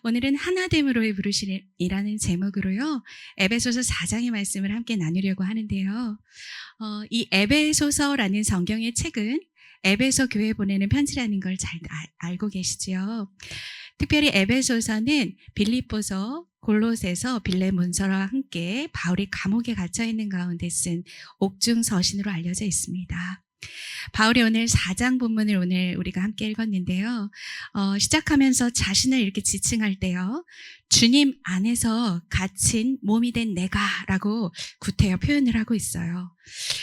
오늘은 하나됨으로의 부르심이라는 제목으로요. 에베소서 4장의 말씀을 함께 나누려고 하는데요. 이 에베소서라는 성경의 책은 에베소 교회에 보내는 편지라는 걸 잘 알고 계시죠. 특별히 에베소서는 빌립보서, 골로새서, 빌레몬서와 함께 바울이 감옥에 갇혀 있는 가운데 쓴 옥중 서신으로 알려져 있습니다. 바울이 오늘 4장 본문을 오늘 우리가 함께 읽었는데요. 시작하면서 자신을 이렇게 지칭할 때요. 주님 안에서 갇힌 몸이 된 내가 라고 구태여 표현을 하고 있어요.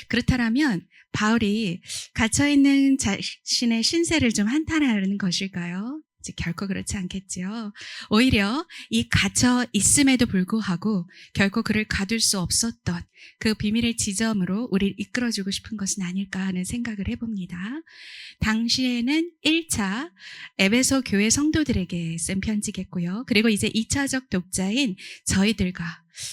그렇다면 바울이 갇혀있는 자신의 신세를 좀 한탄하는 것일까요? 결코 그렇지 않겠지요. 오히려 이 갇혀 있음에도 불구하고 결코 그를 가둘 수 없었던 그 비밀의 지점으로 우리를 이끌어주고 싶은 것은 아닐까 하는 생각을 해봅니다. 당시에는 1차 에베소 교회 성도들에게 쓴 편지겠고요. 그리고 이제 2차적 독자인 저희들과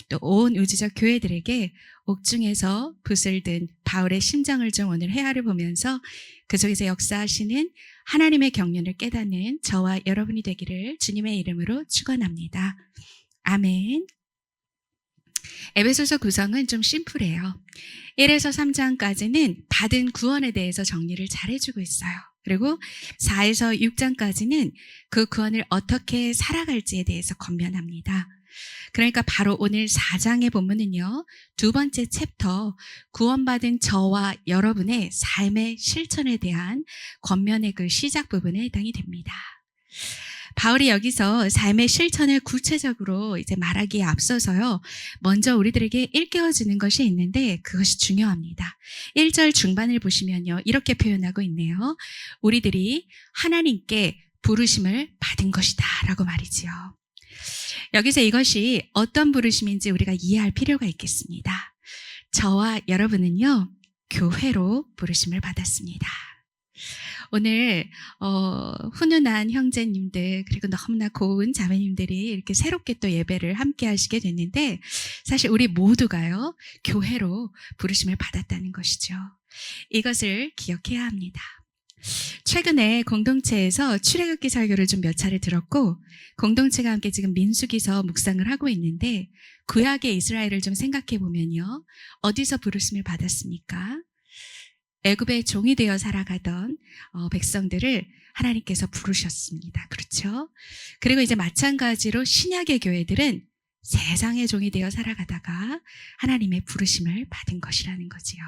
또 온 우주적 교회들에게 옥중에서 붓을 든 바울의 심정을 좀 오늘 헤아려 보면서 그 속에서 역사하시는 하나님의 경륜을 깨닫는 저와 여러분이 되기를 주님의 이름으로 축원합니다. 아멘. 에베소서 구성은 좀 심플해요. 1에서 3장까지는 받은 구원에 대해서 정리를 잘 해주고 있어요. 그리고 4에서 6장까지는 그 구원을 어떻게 살아갈지에 대해서 권면합니다. 그러니까 바로 오늘 4장의 본문은요. 두 번째 챕터 구원받은 저와 여러분의 삶의 실천에 대한 권면의 그 시작 부분에 해당이 됩니다. 바울이 여기서 삶의 실천을 구체적으로 이제 말하기에 앞서서요. 먼저 우리들에게 일깨워주는 것이 있는데 그것이 중요합니다. 1절 중반을 보시면요. 이렇게 표현하고 있네요. 우리들이 하나님께 부르심을 받은 것이다 라고 말이지요. 여기서 이것이 어떤 부르심인지 우리가 이해할 필요가 있겠습니다. 저와 여러분은요. 교회로 부르심을 받았습니다. 오늘 훈훈한 형제님들 그리고 너무나 고운 자매님들이 이렇게 새롭게 또 예배를 함께 하시게 됐는데 사실 우리 모두가요. 교회로 부르심을 받았다는 것이죠. 이것을 기억해야 합니다. 최근에 공동체에서 출애굽기 설교를 좀 몇 차례 들었고 공동체가 함께 지금 민수기서 묵상을 하고 있는데 구약의 이스라엘을 좀 생각해 보면요. 어디서 부르심을 받았습니까? 애굽의 종이 되어 살아가던 백성들을 하나님께서 부르셨습니다. 그렇죠? 그리고 이제 마찬가지로 신약의 교회들은 세상의 종이 되어 살아가다가 하나님의 부르심을 받은 것이라는 거지요.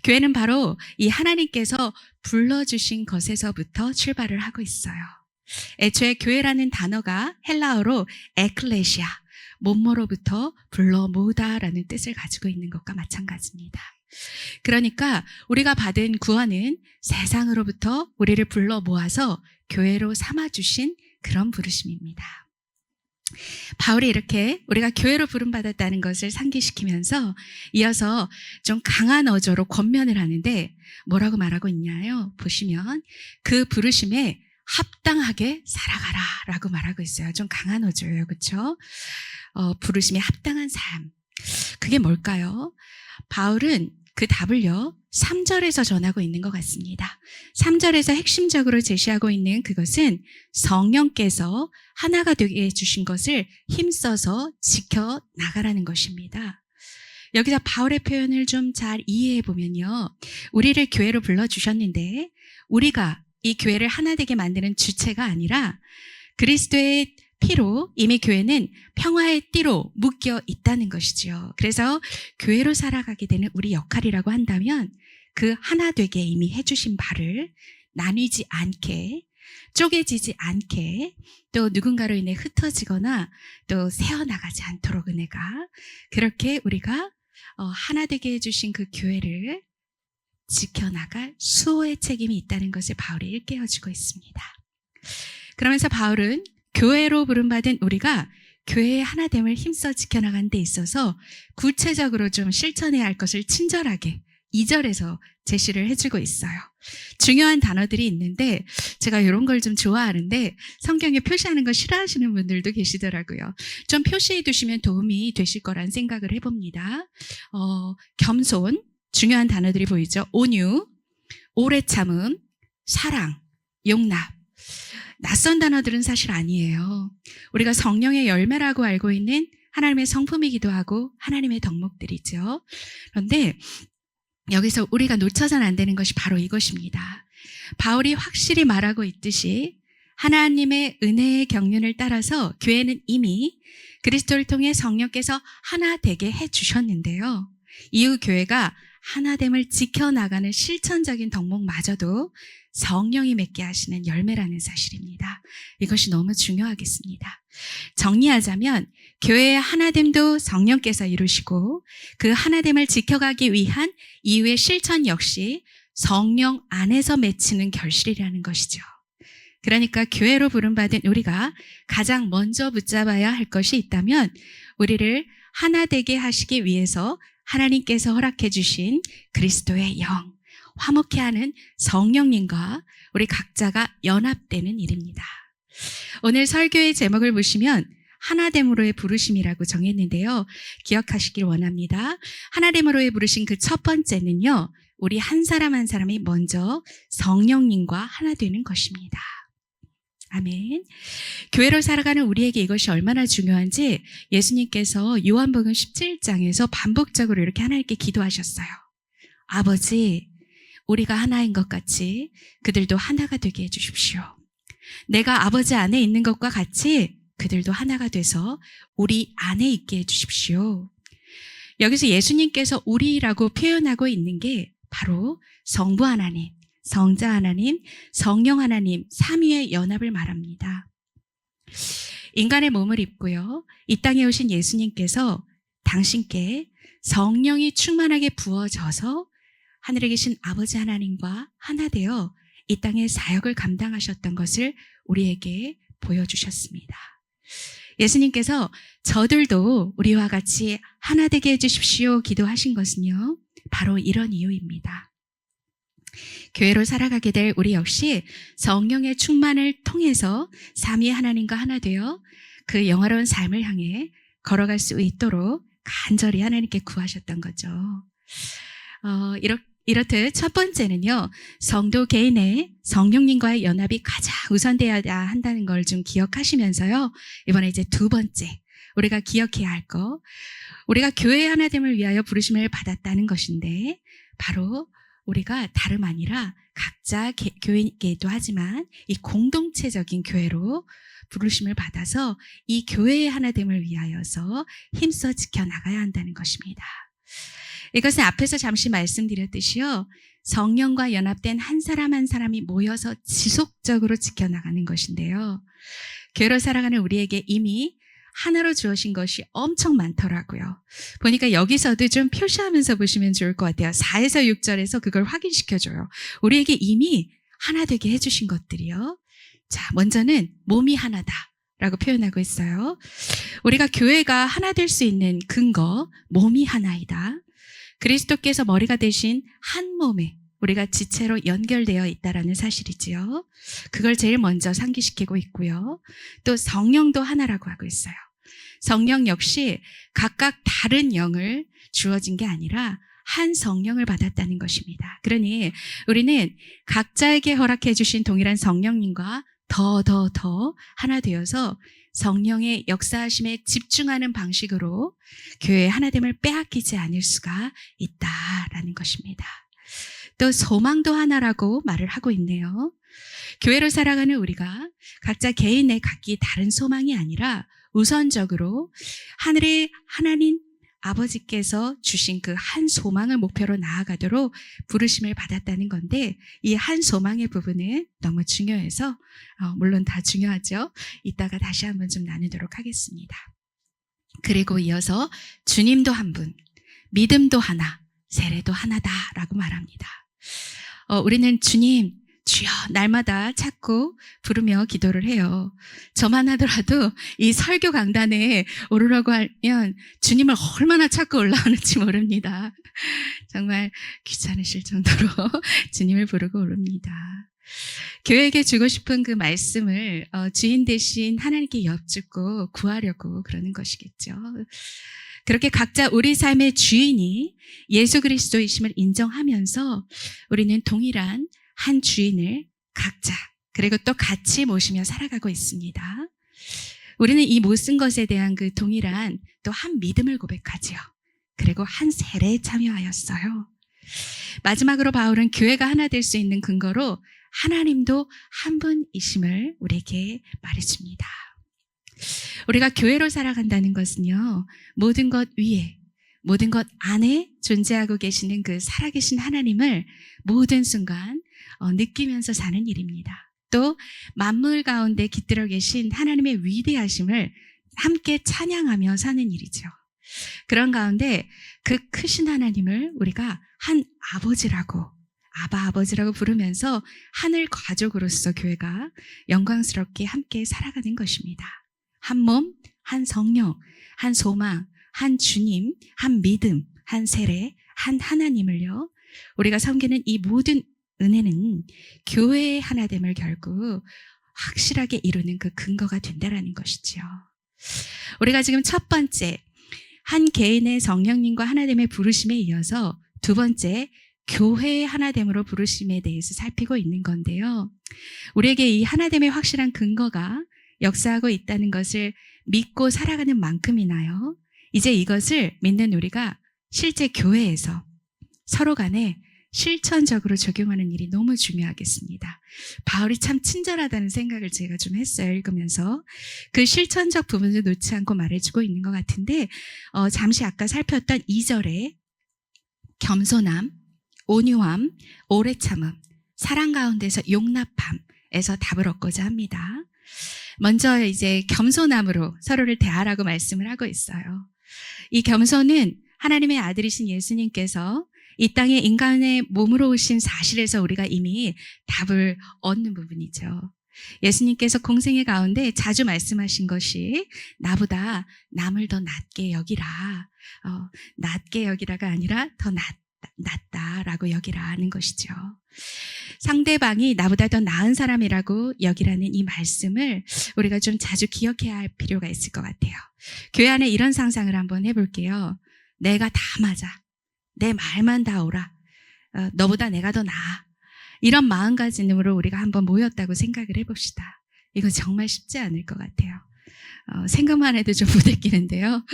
교회는 바로 이 하나님께서 불러주신 것에서부터 출발을 하고 있어요. 애초에 교회라는 단어가 헬라어로 에클레시아, 몸모로부터 불러 모으다라는 뜻을 가지고 있는 것과 마찬가지입니다. 그러니까 우리가 받은 구원은 세상으로부터 우리를 불러 모아서 교회로 삼아주신 그런 부르심입니다. 바울이 이렇게 우리가 교회로 부름받았다는 것을 상기시키면서 이어서 좀 강한 어조로 권면을 하는데 뭐라고 말하고 있냐요? 보시면 그 부르심에 합당하게 살아가라 라고 말하고 있어요. 좀 강한 어조예요. 그렇죠? 부르심에 합당한 삶. 그게 뭘까요? 바울은 그 답을요. 3절에서 전하고 있는 것 같습니다. 3절에서 핵심적으로 제시하고 있는 그것은 성령께서 하나가 되게 해주신 것을 힘써서 지켜나가라는 것입니다. 여기서 바울의 표현을 좀 잘 이해해 보면요. 우리를 교회로 불러주셨는데 우리가 이 교회를 하나 되게 만드는 주체가 아니라 그리스도의 피로 이미 교회는 평화의 띠로 묶여 있다는 것이죠. 그래서 교회로 살아가게 되는 우리 역할이라고 한다면 그 하나 되게 이미 해주신 바를 나뉘지 않게 쪼개지지 않게 또 누군가로 인해 흩어지거나 또 새어나가지 않도록 은혜가 그렇게 우리가 하나 되게 해주신 그 교회를 지켜나갈 수호의 책임이 있다는 것을 바울이 일깨워주고 있습니다. 그러면서 바울은 교회로 부름받은 우리가 교회의 하나됨을 힘써 지켜나가는 데 있어서 구체적으로 좀 실천해야 할 것을 친절하게 2절에서 제시를 해주고 있어요. 중요한 단어들이 있는데 제가 이런 걸 좀 좋아하는데 성경에 표시하는 거 싫어하시는 분들도 계시더라고요. 좀 표시해 두시면 도움이 되실 거란 생각을 해봅니다. 겸손, 중요한 단어들이 보이죠. 온유, 오래 참음, 사랑, 용납. 낯선 단어들은 사실 아니에요. 우리가 성령의 열매라고 알고 있는 하나님의 성품이기도 하고 하나님의 덕목들이죠. 그런데 여기서 우리가 놓쳐서는 안 되는 것이 바로 이것입니다. 바울이 확실히 말하고 있듯이 하나님의 은혜의 경륜을 따라서 교회는 이미 그리스도를 통해 성령께서 하나 되게 해주셨는데요. 이후 교회가 하나됨을 지켜나가는 실천적인 덕목마저도 성령이 맺게 하시는 열매라는 사실입니다. 이것이 너무 중요하겠습니다. 정리하자면 교회의 하나됨도 성령께서 이루시고 그 하나됨을 지켜가기 위한 이후의 실천 역시 성령 안에서 맺히는 결실이라는 것이죠. 그러니까 교회로 부름받은 우리가 가장 먼저 붙잡아야 할 것이 있다면 우리를 하나 되게 하시기 위해서 하나님께서 허락해 주신 그리스도의 영, 화목해 하는 성령님과 우리 각자가 연합되는 일입니다. 오늘 설교의 제목을 보시면 하나됨으로의 부르심이라고 정했는데요. 기억하시길 원합니다. 하나됨으로의 부르심 그 첫 번째는요. 우리 한 사람 한 사람이 먼저 성령님과 하나 되는 것입니다. 아멘. 교회로 살아가는 우리에게 이것이 얼마나 중요한지 예수님께서 요한복음 17장에서 반복적으로 이렇게 하나님께 기도하셨어요. 아버지, 우리가 하나인 것 같이 그들도 하나가 되게 해주십시오. 내가 아버지 안에 있는 것과 같이 그들도 하나가 돼서 우리 안에 있게 해주십시오. 여기서 예수님께서 우리라고 표현하고 있는 게 바로 성부 하나님, 성자 하나님, 성령 하나님, 삼위의 연합을 말합니다. 인간의 몸을 입고요. 이 땅에 오신 예수님께서 당신께 성령이 충만하게 부어져서 하늘에 계신 아버지 하나님과 하나 되어 이 땅의 사역을 감당하셨던 것을 우리에게 보여주셨습니다. 예수님께서 저들도 우리와 같이 하나 되게 해주십시오 기도하신 것은요. 바로 이런 이유입니다. 교회로 살아가게 될 우리 역시 성령의 충만을 통해서 삼위 하나님과 하나 되어 그 영화로운 삶을 향해 걸어갈 수 있도록 간절히 하나님께 구하셨던 거죠. 이렇듯 첫 번째는요. 성도 개인의 성령님과의 연합이 가장 우선되어야 한다는 걸 좀 기억하시면서요. 이번에 이제 두 번째 우리가 기억해야 할 거, 우리가 교회의 하나됨을 위하여 부르심을 받았다는 것인데 바로 우리가 다름 아니라 각자 교회이기도 하지만 이 공동체적인 교회로 부르심을 받아서 이 교회의 하나됨을 위하여서 힘써 지켜나가야 한다는 것입니다. 이것은 앞에서 잠시 말씀드렸듯이요. 성령과 연합된 한 사람 한 사람이 모여서 지속적으로 지켜나가는 것인데요. 교회로 살아가는 우리에게 이미 하나로 주어진 것이 엄청 많더라고요. 보니까 여기서도 좀 표시하면서 보시면 좋을 것 같아요. 4에서 6절에서 그걸 확인시켜줘요. 우리에게 이미 하나 되게 해주신 것들이요. 자, 먼저는 몸이 하나다 라고 표현하고 있어요. 우리가 교회가 하나 될 수 있는 근거, 몸이 하나이다. 그리스도께서 머리가 되신 한 몸에 우리가 지체로 연결되어 있다라는 사실이지요. 그걸 제일 먼저 상기시키고 있고요. 또 성령도 하나라고 하고 있어요. 성령 역시 각각 다른 영을 주어진 게 아니라 한 성령을 받았다는 것입니다. 그러니 우리는 각자에게 허락해 주신 동일한 성령님과 더 하나 되어서 성령의 역사하심에 집중하는 방식으로 교회의 하나됨을 빼앗기지 않을 수가 있다라는 것입니다. 또 소망도 하나라고 말을 하고 있네요. 교회로 살아가는 우리가 각자 개인의 각기 다른 소망이 아니라 우선적으로 하늘의 하나님 아버지께서 주신 그 한 소망을 목표로 나아가도록 부르심을 받았다는 건데 이 한 소망의 부분은 너무 중요해서 물론 다 중요하죠. 이따가 다시 한번 좀 나누도록 하겠습니다. 그리고 이어서 주님도 한 분, 믿음도 하나, 세례도 하나다라고 말합니다. 우리는 주님, 주여 날마다 찾고 부르며 기도를 해요. 저만 하더라도 이 설교 강단에 오르라고 하면 주님을 얼마나 찾고 올라오는지 모릅니다. 정말 귀찮으실 정도로 주님을 부르고 오릅니다. 교회에게 주고 싶은 그 말씀을 주인 대신 하나님께 여쭙고 구하려고 그러는 것이겠죠. 그렇게 각자 우리 삶의 주인이 예수 그리스도이심을 인정하면서 우리는 동일한 한 주인을 각자 그리고 또 같이 모시며 살아가고 있습니다. 우리는 이 못 쓴 것에 대한 그 동일한 또 한 믿음을 고백하지요. 그리고 한 세례에 참여하였어요. 마지막으로 바울은 교회가 하나 될 수 있는 근거로 하나님도 한 분이심을 우리에게 말해줍니다. 우리가 교회로 살아간다는 것은요, 모든 것 위에, 모든 것 안에 존재하고 계시는 그 살아계신 하나님을 모든 순간 느끼면서 사는 일입니다. 또 만물 가운데 깃들어 계신 하나님의 위대하심을 함께 찬양하며 사는 일이죠. 그런 가운데 그 크신 하나님을 우리가 한 아버지라고, 아바 아버지라고 부르면서 하늘 가족으로서 교회가 영광스럽게 함께 살아가는 것입니다. 한 몸, 한 성령, 한 소망, 한 주님, 한 믿음, 한 세례, 한 하나님을요, 우리가 섬기는 이 모든 은혜는 교회의 하나됨을 결국 확실하게 이루는 그 근거가 된다라는 것이지요. 우리가 지금 첫 번째, 한 개인의 성령님과 하나됨의 부르심에 이어서 두 번째, 교회의 하나됨으로 부르심에 대해서 살피고 있는 건데요. 우리에게 이 하나됨의 확실한 근거가 역사하고 있다는 것을 믿고 살아가는 만큼이나요, 이제 이것을 믿는 우리가 실제 교회에서 서로 간에 실천적으로 적용하는 일이 너무 중요하겠습니다. 바울이 참 친절하다는 생각을 제가 좀 했어요. 읽으면서 그 실천적 부분을 놓지 않고 말해주고 있는 것 같은데, 잠시 아까 살폈던 2절에 겸손함, 온유함, 오래 참음, 사랑 가운데서 용납함에서 답을 얻고자 합니다. 먼저 이제 겸손함으로 서로를 대하라고 말씀을 하고 있어요. 이 겸손은 하나님의 아들이신 예수님께서 이 땅에 인간의 몸으로 오신 사실에서 우리가 이미 답을 얻는 부분이죠. 예수님께서 공생의 가운데 자주 말씀하신 것이 나보다 남을 더 낮게 여기라. 낮게 여기라가 아니라 더 낫다라고 여기라는 것이죠. 상대방이 나보다 더 나은 사람이라고 여기라는 이 말씀을 우리가 좀 자주 기억해야 할 필요가 있을 것 같아요. 교회 안에 이런 상상을 한번 해볼게요. 내가 다 맞아. 내 말만 다 옳아. 너보다 내가 더 나아. 이런 마음가짐으로 우리가 한번 모였다고 생각을 해봅시다. 이거 정말 쉽지 않을 것 같아요. 생각만 해도 좀 부대끼는데요.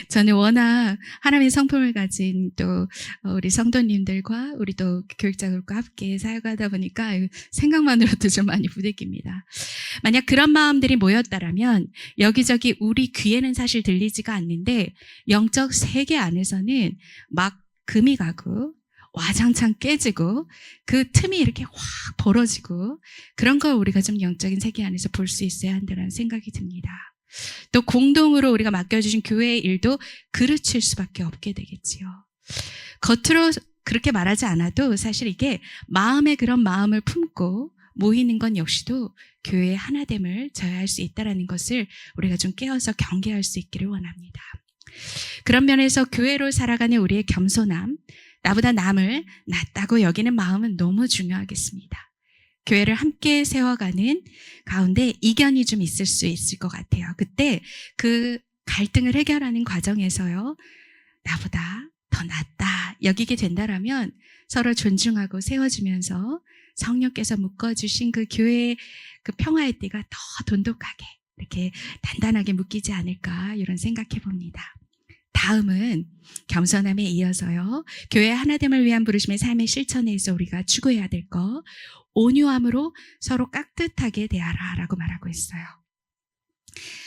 저는 워낙 하나님의 성품을 가진 또 우리 성도님들과 우리 또 교육자들과 함께 사역하다 보니까 생각만으로도 좀 많이 부대낍니다. 만약 그런 마음들이 모였다라면 여기저기 우리 귀에는 사실 들리지가 않는데 영적 세계 안에서는 막 금이 가고 와장창 깨지고 그 틈이 이렇게 확 벌어지고 그런 걸 우리가 좀 영적인 세계 안에서 볼 수 있어야 한다는 생각이 듭니다. 또 공동으로 우리가 맡겨주신 교회의 일도 그르칠 수밖에 없게 되겠지요. 겉으로 그렇게 말하지 않아도 사실 이게 마음에 그런 마음을 품고 모이는 건 역시도 교회의 하나됨을 저해할 수 있다는 것을 우리가 좀 깨어서 경계할 수 있기를 원합니다. 그런 면에서 교회로 살아가는 우리의 겸손함, 나보다 남을 낫다고 여기는 마음은 너무 중요하겠습니다. 교회를 함께 세워가는 가운데 이견이 좀 있을 수 있을 것 같아요. 그때 그 갈등을 해결하는 과정에서요, 나보다 더 낫다 여기게 된다라면 서로 존중하고 세워주면서 성령께서 묶어주신 그 교회의 그 평화의 띠가 더 돈독하게 이렇게 단단하게 묶이지 않을까 이런 생각해 봅니다. 다음은 겸손함에 이어서요, 교회 하나됨을 위한 부르심의 삶의 실천에서 우리가 추구해야 될 거, 온유함으로 서로 깍듯하게 대하라 라고 말하고 있어요.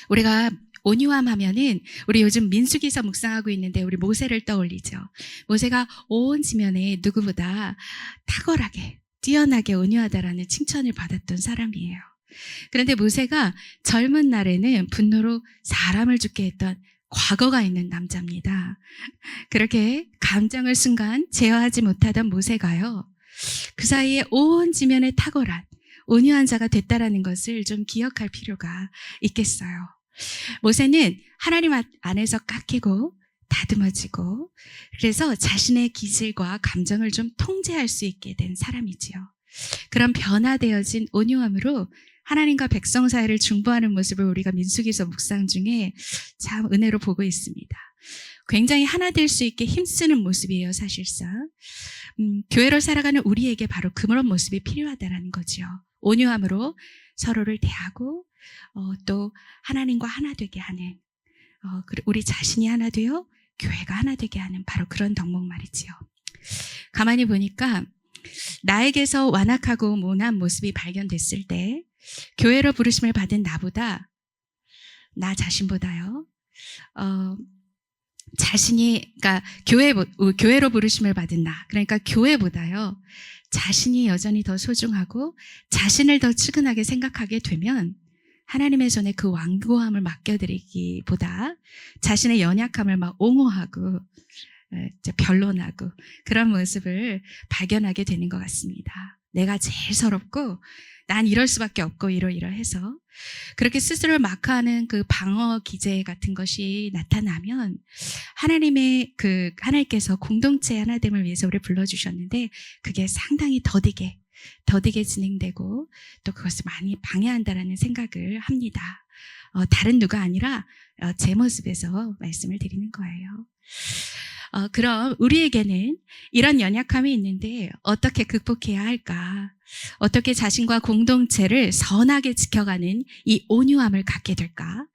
우리가 온유함 하면은 우리 요즘 민수기서 묵상하고 있는데 우리 모세를 떠올리죠. 모세가 온 지면에 누구보다 탁월하게 뛰어나게 온유하다라는 칭찬을 받았던 사람이에요. 그런데 모세가 젊은 날에는 분노로 사람을 죽게 했던 과거가 있는 남자입니다. 그렇게 감정을 순간 제어하지 못하던 모세가요, 그 사이에 온 지면에 탁월한 온유한 자가 됐다라는 것을 좀 기억할 필요가 있겠어요. 모세는 하나님 안에서 깎이고 다듬어지고 그래서 자신의 기질과 감정을 좀 통제할 수 있게 된 사람이지요. 그런 변화되어진 온유함으로 하나님과 백성 사이를 중보하는 모습을 우리가 민수기서 묵상 중에 참 은혜로 보고 있습니다. 굉장히 하나 될 수 있게 힘쓰는 모습이에요, 사실상. 교회로 살아가는 우리에게 바로 그런 모습이 필요하다는 거죠. 온유함으로 서로를 대하고 또 하나님과 하나 되게 하는 우리 자신이 하나 되어 교회가 하나 되게 하는 바로 그런 덕목 말이지요. 가만히 보니까 나에게서 완악하고 모난 모습이 발견됐을 때 교회로 부르심을 받은 나보다 나 자신보다요. 그러니까 교회로 부르심을 받은 나, 그러니까 교회보다요. 자신이 여전히 더 소중하고 자신을 더 측은하게 생각하게 되면 하나님의 손에 그 완고함을 맡겨드리기보다 자신의 연약함을 막 옹호하고 변론하고 그런 모습을 발견하게 되는 것 같습니다. 내가 제일 서럽고 난 이럴 수밖에 없고 이러해서 그렇게 스스로를 마크하는 그 방어 기제 같은 것이 나타나면 하나님께서 공동체 하나됨을 위해서 우리를 불러주셨는데 그게 상당히 더디게 진행되고 또 그것을 많이 방해한다라는 생각을 합니다. 다른 누가 아니라 제 모습에서 말씀을 드리는 거예요. 그럼 우리에게는 이런 연약함이 있는데 어떻게 극복해야 할까? 어떻게 자신과 공동체를 선하게 지켜가는 이 온유함을 갖게 될까?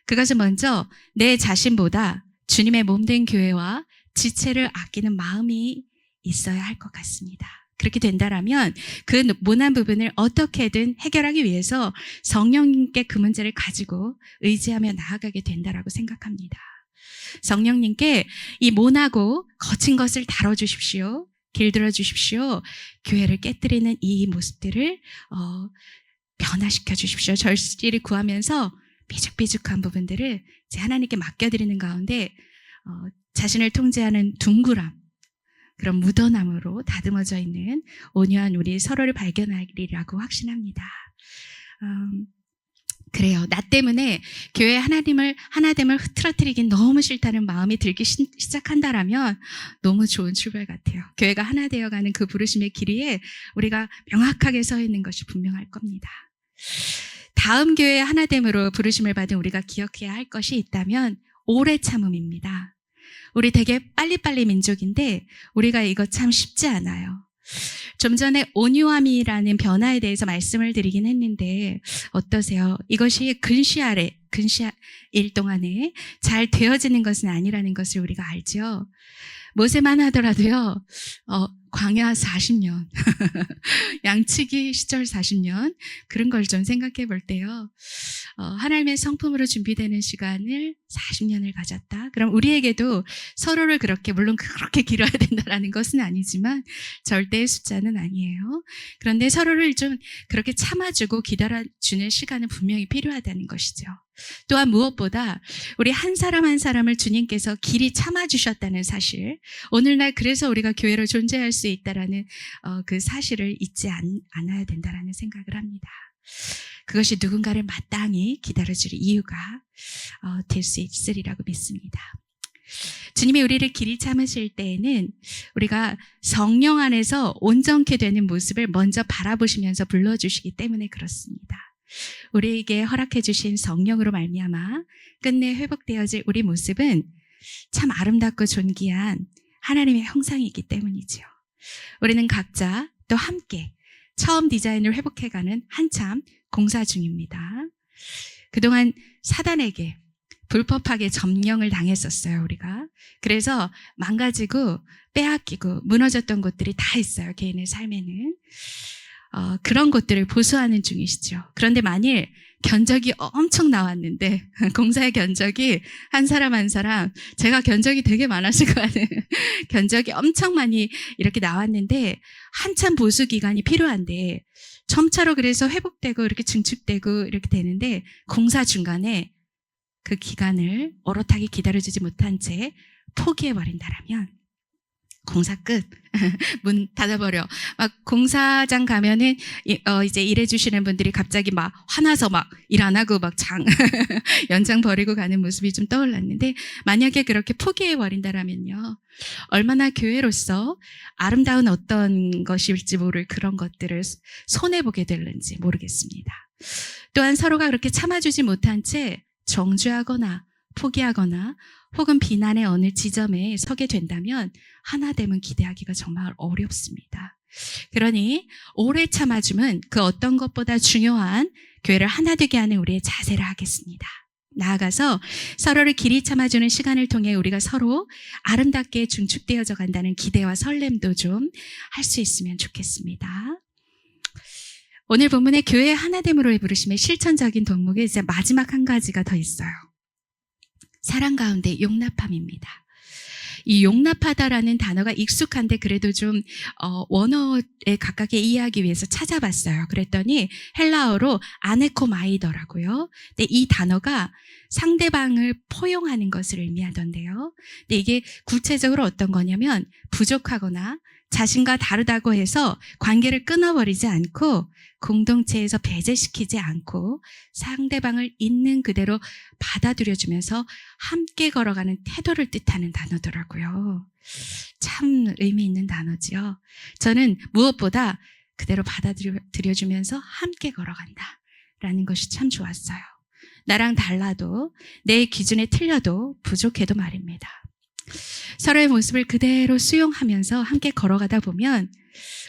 그것은 먼저 내 자신보다 주님의 몸된 교회와 지체를 아끼는 마음이 있어야 할 것 같습니다. 그렇게 된다라면 그 모난 부분을 어떻게든 해결하기 위해서 성령님께 그 문제를 가지고 의지하며 나아가게 된다라고 생각합니다. 성령님께 이 모나고 거친 것을 다뤄주십시오. 길들여 주십시오. 교회를 깨뜨리는 이 모습들을 변화시켜 주십시오. 절실히 구하면서 삐죽삐죽한 부분들을 제 하나님께 맡겨드리는 가운데 자신을 통제하는 둥그람, 그런 묻어남으로 다듬어져 있는 온유한 우리 서로를 발견하리라고 확신합니다. 그래요. 나 때문에 교회 하나됨을 흐트러뜨리긴 너무 싫다는 마음이 들기 시작한다라면 너무 좋은 출발 같아요. 교회가 하나 되어가는 그 부르심의 길 위에 우리가 명확하게 서 있는 것이 분명할 겁니다. 다음 교회 하나됨으로 부르심을 받은 우리가 기억해야 할 것이 있다면 오래 참음입니다. 우리 되게 빨리빨리 민족인데 우리가 이거 참 쉽지 않아요. 좀 전에 온유함이라는 변화에 대해서 말씀을 드리긴 했는데 어떠세요? 이것이 근시일 동안에 잘 되어지는 것은 아니라는 것을 우리가 알죠. 모세만 하더라도요. 광야 40년, 양치기 시절 40년 그런 걸 좀 생각해 볼 때요. 하나님의 성품으로 준비되는 시간을 40년을 가졌다. 그럼 우리에게도 서로를 물론 그렇게 길어야 된다라는 것은 아니지만 절대의 숫자는 아니에요. 그런데 서로를 좀 그렇게 참아주고 기다려주는 시간은 분명히 필요하다는 것이죠. 또한 무엇보다 우리 한 사람 한 사람을 주님께서 길이 참아주셨다는 사실, 오늘날 그래서 우리가 교회로 존재할 수 있다라는 그 사실을 잊지 않아야 된다라는 생각을 합니다. 그것이 누군가를 마땅히 기다려줄 이유가 될 수 있으리라고 믿습니다. 주님이 우리를 길이 참으실 때에는 우리가 성령 안에서 온전케 되는 모습을 먼저 바라보시면서 불러주시기 때문에 그렇습니다. 우리에게 허락해 주신 성령으로 말미암아 끝내 회복되어질 우리 모습은 참 아름답고 존귀한 하나님의 형상이기 때문이지요. 우리는 각자 또 함께 처음 디자인을 회복해가는 한참 공사 중입니다. 그동안 사단에게 불법하게 점령을 당했었어요, 우리가. 그래서 망가지고 빼앗기고 무너졌던 곳들이 다 있어요, 개인의 삶에는. 그런 것들을 보수하는 중이시죠. 그런데 만일 견적이 엄청 나왔는데 공사의 견적이 한 사람 한 사람, 제가 견적이 되게 많았을 거 아니에요. 견적이 엄청 많이 이렇게 나왔는데 한참 보수 기간이 필요한데 점차로 그래서 회복되고 이렇게 증축되고 이렇게 되는데 공사 중간에 그 기간을 오롯하게 기다려주지 못한 채 포기해버린다라면 공사 끝. 문 닫아버려. 막 공사장 가면은 이제 일해주시는 분들이 갑자기 막 화나서 막 일 안 하고 막 연장 버리고 가는 모습이 좀 떠올랐는데, 만약에 그렇게 포기해버린다라면요, 얼마나 교회로서 아름다운 어떤 것일지 모를 그런 것들을 손해보게 될는지 모르겠습니다. 또한 서로가 그렇게 참아주지 못한 채 정죄하거나 포기하거나 혹은 비난의 어느 지점에 서게 된다면 하나됨은 기대하기가 정말 어렵습니다. 그러니 오래 참아줌은 그 어떤 것보다 중요한 교회를 하나 되게 하는 우리의 자세를 하겠습니다. 나아가서 서로를 길이 참아주는 시간을 통해 우리가 서로 아름답게 중축되어져 간다는 기대와 설렘도 좀 할 수 있으면 좋겠습니다. 오늘 본문의 교회 하나됨으로의 부르심의 실천적인 덕목에 이제 마지막 한 가지가 더 있어요. 사랑 가운데 용납함입니다. 이 용납하다라는 단어가 익숙한데 그래도 좀 원어에 가깝게 이해하기 위해서 찾아봤어요. 그랬더니 헬라어로 아네코마이더라고요. 근데 이 단어가 상대방을 포용하는 것을 의미하던데요. 근데 이게 구체적으로 어떤 거냐면 부족하거나 자신과 다르다고 해서 관계를 끊어버리지 않고 공동체에서 배제시키지 않고 상대방을 있는 그대로 받아들여주면서 함께 걸어가는 태도를 뜻하는 단어더라고요. 참 의미 있는 단어지요. 저는 무엇보다 그대로 받아들여주면서 함께 걸어간다라는 것이 참 좋았어요. 나랑 달라도 내 기준에 틀려도 부족해도 말입니다. 서로의 모습을 그대로 수용하면서 함께 걸어가다 보면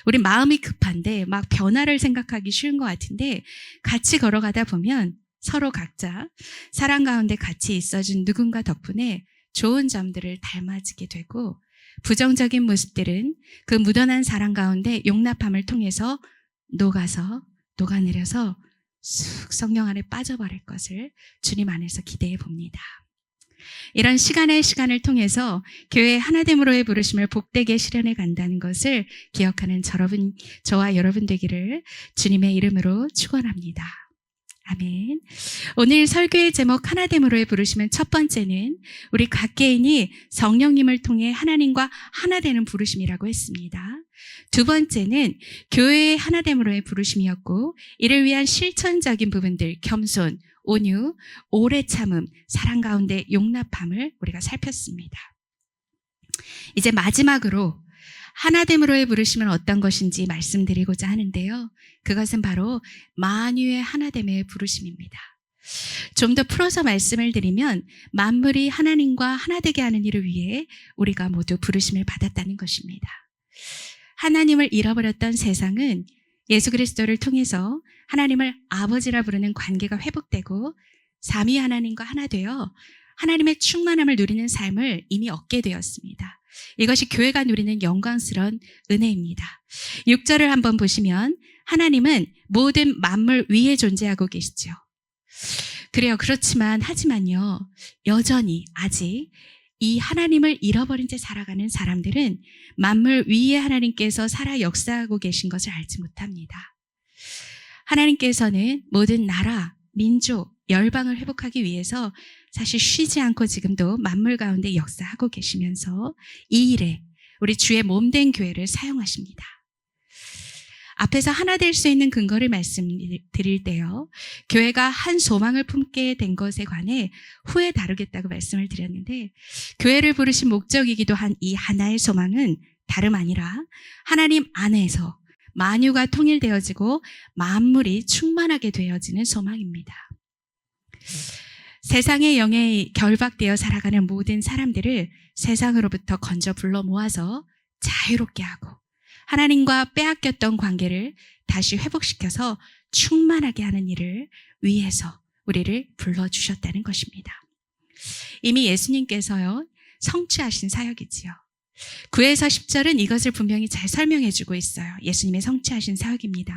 우리 마음이 급한데 막 변화를 생각하기 쉬운 것 같은데 같이 걸어가다 보면 서로 각자 사랑 가운데 같이 있어준 누군가 덕분에 좋은 점들을 닮아지게 되고 부정적인 모습들은 그 묻어난 사랑 가운데 용납함을 통해서 녹아내려서 쑥 성령 안에 빠져버릴 것을 주님 안에서 기대해 봅니다. 이런 시간을 통해서 교회 하나됨으로의 부르심을 복되게 실현해 간다는 것을 기억하는 저와 여러분 되기를 주님의 이름으로 축원합니다. 아멘. 오늘 설교의 제목 하나됨으로의 부르심은 첫 번째는 우리 각 개인이 성령님을 통해 하나님과 하나 되는 부르심이라고 했습니다. 두 번째는 교회의 하나됨으로의 부르심이었고 이를 위한 실천적인 부분들 겸손, 온유, 오래 참음, 사랑 가운데 용납함을 우리가 살폈습니다. 이제 마지막으로 하나됨으로의 부르심은 어떤 것인지 말씀드리고자 하는데요. 그것은 바로 만유의 하나됨의 부르심입니다. 좀 더 풀어서 말씀을 드리면 만물이 하나님과 하나 되게 하는 일을 위해 우리가 모두 부르심을 받았다는 것입니다. 하나님을 잃어버렸던 세상은 예수 그리스도를 통해서 하나님을 아버지라 부르는 관계가 회복되고 삼위 하나님과 하나 되어 하나님의 충만함을 누리는 삶을 이미 얻게 되었습니다. 이것이 교회가 누리는 영광스러운 은혜입니다. 6절을 한번 보시면 하나님은 모든 만물 위에 존재하고 계시죠. 그래요. 하지만요. 여전히 아직 이 하나님을 잃어버린 채 살아가는 사람들은 만물 위에 하나님께서 살아 역사하고 계신 것을 알지 못합니다. 하나님께서는 모든 나라, 민족, 열방을 회복하기 위해서 사실 쉬지 않고 지금도 만물 가운데 역사하고 계시면서 이 일에 우리 주의 몸된 교회를 사용하십니다. 앞에서 하나 될 수 있는 근거를 말씀드릴 때요. 교회가 한 소망을 품게 된 것에 관해 후에 다루겠다고 말씀을 드렸는데 교회를 부르신 목적이기도 한 이 하나의 소망은 다름 아니라 하나님 안에서 만유가 통일되어지고 만물이 충만하게 되어지는 소망입니다. 세상의 영에 결박되어 살아가는 모든 사람들을 세상으로부터 건져 불러 모아서 자유롭게 하고 하나님과 빼앗겼던 관계를 다시 회복시켜서 충만하게 하는 일을 위해서 우리를 불러주셨다는 것입니다. 이미 예수님께서요, 성취하신 사역이지요. 9에서 10절은 이것을 분명히 잘 설명해 주고 있어요. 예수님의 성취하신 사역입니다.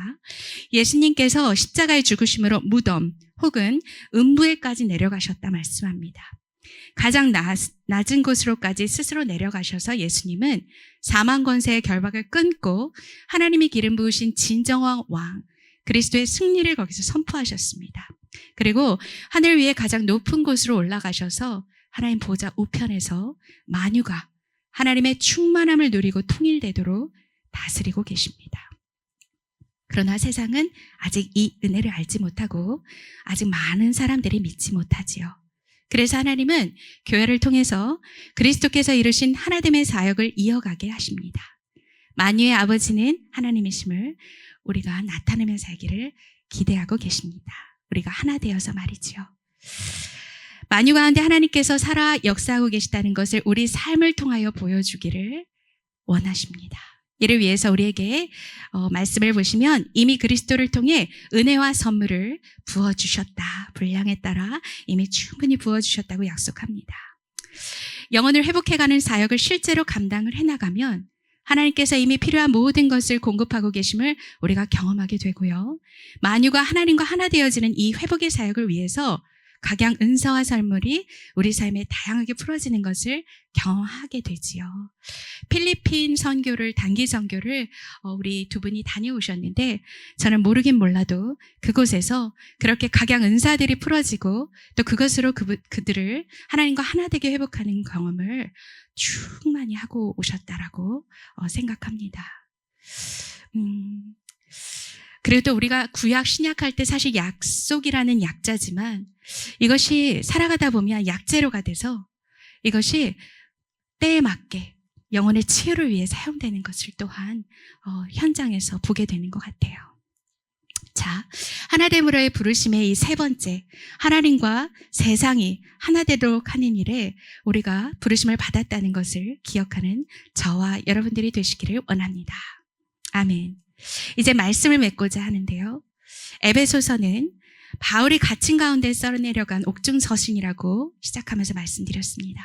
예수님께서 십자가의 죽으심으로 무덤 혹은 음부에까지 내려가셨다 말씀합니다. 가장 낮은 곳으로까지 스스로 내려가셔서 예수님은 사망 권세의 결박을 끊고 하나님이 기름 부으신 진정한 왕 그리스도의 승리를 거기서 선포하셨습니다. 그리고 하늘 위에 가장 높은 곳으로 올라가셔서 하나님 보좌 우편에서 만유가 하나님의 충만함을 누리고 통일되도록 다스리고 계십니다. 그러나 세상은 아직 이 은혜를 알지 못하고 아직 많은 사람들이 믿지 못하지요. 그래서 하나님은 교회를 통해서 그리스도께서 이루신 하나됨의 사역을 이어가게 하십니다. 만유의 아버지는 하나님이심을 우리가 나타내며 살기를 기대하고 계십니다. 우리가 하나 되어서 말이지요. 만유 가운데 하나님께서 살아 역사하고 계시다는 것을 우리 삶을 통하여 보여주기를 원하십니다. 이를 위해서 우리에게 말씀을 보시면 이미 그리스도를 통해 은혜와 선물을 부어주셨다. 분량에 따라 이미 충분히 부어주셨다고 약속합니다. 영혼을 회복해가는 사역을 실제로 감당을 해나가면 하나님께서 이미 필요한 모든 것을 공급하고 계심을 우리가 경험하게 되고요. 만유가 하나님과 하나 되어지는 이 회복의 사역을 위해서 각양 은사와 선물이 우리 삶에 다양하게 풀어지는 것을 경험하게 되지요. 필리핀 선교를 단기 선교를 우리 두 분이 다녀오셨는데 저는 모르긴 몰라도 그곳에서 그렇게 각양 은사들이 풀어지고 또 그것으로 그들을 하나님과 하나 되게 회복하는 경험을 충만히 하고 오셨다라고 생각합니다. 그리고 또 우리가 구약 신약할 때 사실 약속이라는 약자지만 이것이 살아가다 보면 약재료가 돼서 이것이 때에 맞게 영혼의 치유를 위해 사용되는 것을 또한 현장에서 보게 되는 것 같아요. 자, 하나됨으로의 부르심의 이 세 번째, 하나님과 세상이 하나 되도록 하는 일에 우리가 부르심을 받았다는 것을 기억하는 저와 여러분들이 되시기를 원합니다. 아멘. 이제 말씀을 맺고자 하는데요. 에베소서는 바울이 갇힌 가운데 썰어내려간 옥중 서신이라고 시작하면서 말씀드렸습니다.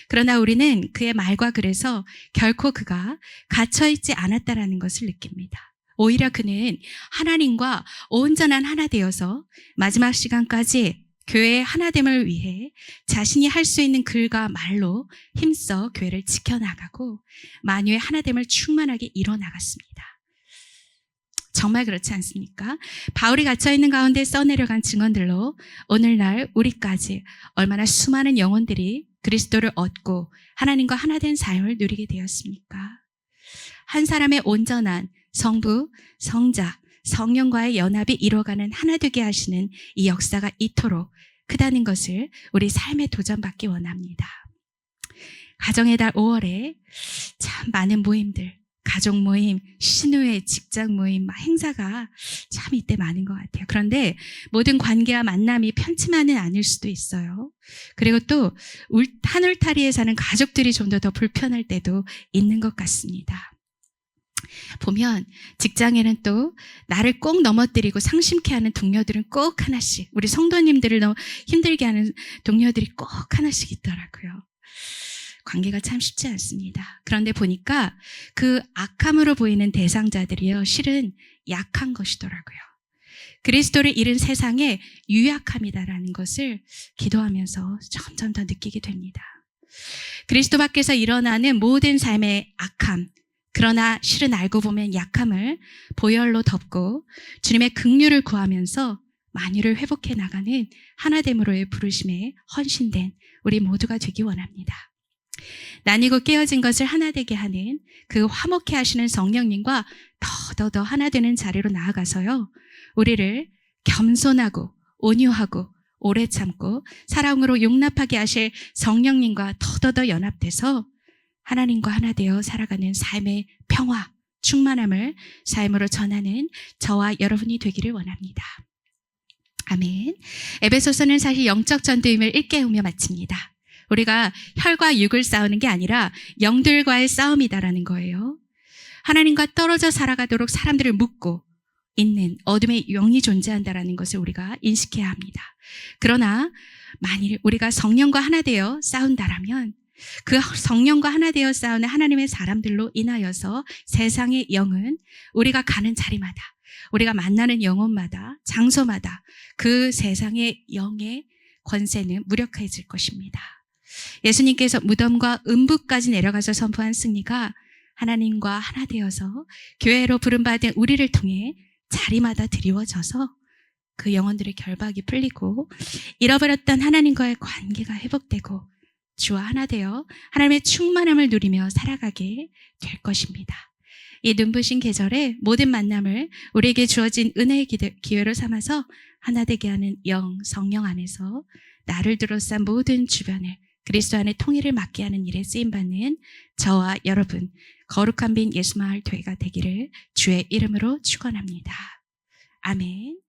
그러나 우리는 그의 말과 글에서 결코 그가 갇혀있지 않았다라는 것을 느낍니다. 오히려 그는 하나님과 온전한 하나 되어서 마지막 시간까지 교회의 하나됨을 위해 자신이 할 수 있는 글과 말로 힘써 교회를 지켜나가고 만유의 하나됨을 충만하게 이뤄나갔습니다. 정말 그렇지 않습니까? 바울이 갇혀있는 가운데 써내려간 증언들로 오늘날 우리까지 얼마나 수많은 영혼들이 그리스도를 얻고 하나님과 하나 된 삶을 누리게 되었습니까? 한 사람의 온전한 성부, 성자, 성령과의 연합이 이루어가는 하나 되게 하시는 이 역사가 이토록 크다는 것을 우리 삶에 도전받기 원합니다. 가정의 달 5월에 참 많은 모임들, 가족 모임, 신우회, 직장 모임, 행사가 참 이때 많은 것 같아요. 그런데 모든 관계와 만남이 편치만은 않을 수도 있어요. 그리고 또 한 울타리에 사는 가족들이 좀 더 불편할 때도 있는 것 같습니다. 보면 직장에는 또 나를 꼭 넘어뜨리고 상심케 하는 동료들은 꼭 하나씩, 우리 성도님들을 너무 힘들게 하는 동료들이 꼭 하나씩 있더라고요. 관계가 참 쉽지 않습니다. 그런데 보니까 그 악함으로 보이는 대상자들이요, 실은 약한 것이더라고요. 그리스도를 잃은 세상의 유약함이다라는 것을 기도하면서 점점 더 느끼게 됩니다. 그리스도 밖에서 일어나는 모든 삶의 악함, 그러나 실은 알고 보면 약함을 보혈로 덮고 주님의 긍휼을 구하면서 만유를 회복해 나가는 하나됨으로의 부르심에 헌신된 우리 모두가 되기 원합니다. 나뉘고 깨어진 것을 하나 되게 하는 그 화목해 하시는 성령님과 더더 하나 되는 자리로 나아가서요, 우리를 겸손하고 온유하고 오래 참고 사랑으로 용납하게 하실 성령님과 더더 연합돼서 하나님과 하나 되어 살아가는 삶의 평화, 충만함을 삶으로 전하는 저와 여러분이 되기를 원합니다. 아멘. 에베소서는 사실 영적 전투임을 일깨우며 마칩니다. 우리가 혈과 육을 싸우는 게 아니라 영들과의 싸움이다라는 거예요. 하나님과 떨어져 살아가도록 사람들을 묶고 있는 어둠의 영이 존재한다라는 것을 우리가 인식해야 합니다. 그러나 만일 우리가 성령과 하나 되어 싸운다라면 그 성령과 하나 되어 싸우는 하나님의 사람들로 인하여서 세상의 영은 우리가 가는 자리마다, 우리가 만나는 영혼마다, 장소마다 그 세상의 영의 권세는 무력해질 것입니다. 예수님께서 무덤과 음부까지 내려가서 선포한 승리가 하나님과 하나 되어서 교회로 부름받은 우리를 통해 자리마다 드리워져서 그 영혼들의 결박이 풀리고 잃어버렸던 하나님과의 관계가 회복되고 주와 하나 되어 하나님의 충만함을 누리며 살아가게 될 것입니다. 이 눈부신 계절에 모든 만남을 우리에게 주어진 은혜의 기회로 삼아서 하나 되게 하는 영, 성령 안에서 나를 둘러싼 모든 주변을 그리스도 안에 통일을 맡게 하는 일에 쓰임받는 저와 여러분, 거룩한 빈 예수마을 교회가 되기를 주의 이름으로 축원합니다. 아멘.